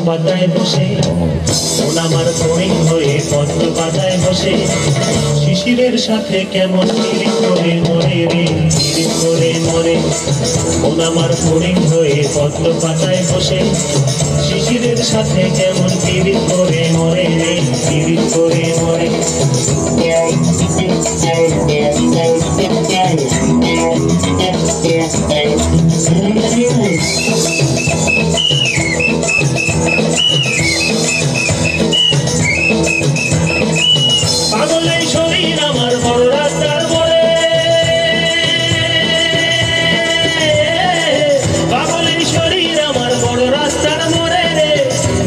পাতায় বসে, মন আমার ফড়িং হয়ে পদ্ম পাতায় বসে, শিশিরের সাথে কেমন পিরিত করে মরে রে, পিরিত করে মরে। মন আমার ফড়িং হয়ে পদ্ম পাতায় বসে, শিশিরের সাথে কেমন পিরিত করে মরে রে, পিরিত করে মরে। পাগলের শরীর আমার বড় রাস্তার মোড়ে, পাগলের শরীর আমার বড় রাস্তার মোড়ে রে,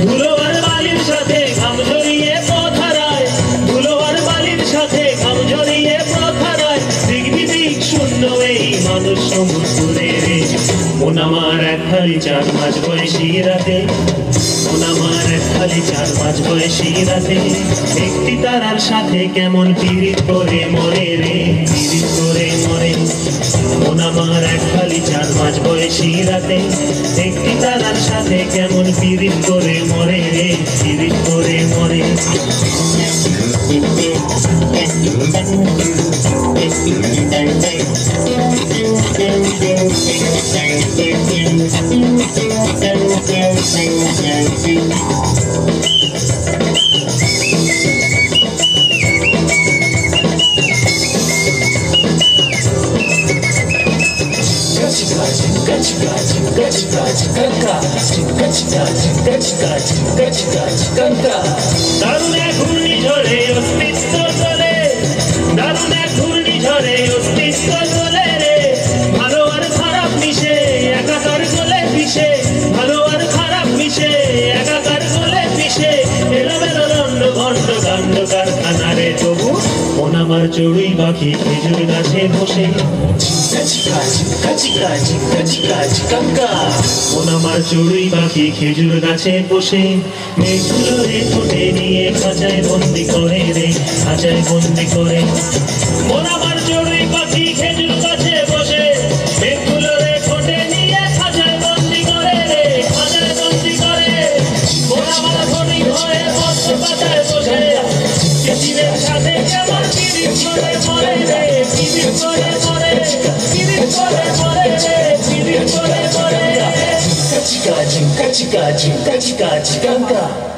ধুলো আর বালির সাথে ঘাম ঝরিয়ে পথ হারায়, ধুলো আর বালির সাথে ঘাম ঝরিয়ে পথ হারায়, দিক বিদিক শূন্য এই মানুষ সমুদ্রে রে। মন আমার এক খালি 4 মাস বয়সী রাতে, মন আমার এক খালি 4 মাস বয়সী রাতে, একটি তারার সাথে কেমন পিরিত করে মরে রে, পিরিত করে মরে। মন আমার এক খালি 4 মাস বয়সী রাতে, একটি তারার সাথে কেমন পিরিত করে মরে রে, পিরিত করে মরে। দারুণ এক ঘূর্ণিঝড়ে অস্তিত্ব চলে, দারুণ এক ঘূর্ণিঝড়ে অস্তিত্ব চলে রে, ভালো আর খারাপ মিশে একাকার চলে পিছে, ভালো আর খারাপ মিশে একাকার চলে পিছে, এলোমেলো দণ্ড ঘণ্ট কাণ্ড কারখানা রে। তবু মন আমার চড়ুই পাখি খেজুর গাছে বসে, মন আমার চড়ুই পাখি খেজুর গাছে বসে, মেঘগুলো রে ঠোঁটে নিয়ে খাঁচায় বন্দি করে রে, খাঁচায় বন্দি করে। মন আমার চড়ুই পাখি খেজুর গাছে বসে, মেঘগুলো রে ঠোঁটে নিয়ে খাঁচায় বন্দি করে রে, খাঁচায় বন্দি করে। মন আমার ফড়িং হয়ে পদ্ম পাতায় বসে, শিশিরের সাথে কেমন পিরিত করে মরে রে, পিরিত করে মরে, পিরিত করে মরে রে, পিরিত করে মরে। Chica, chica, chica, chica, chica, chica, chica.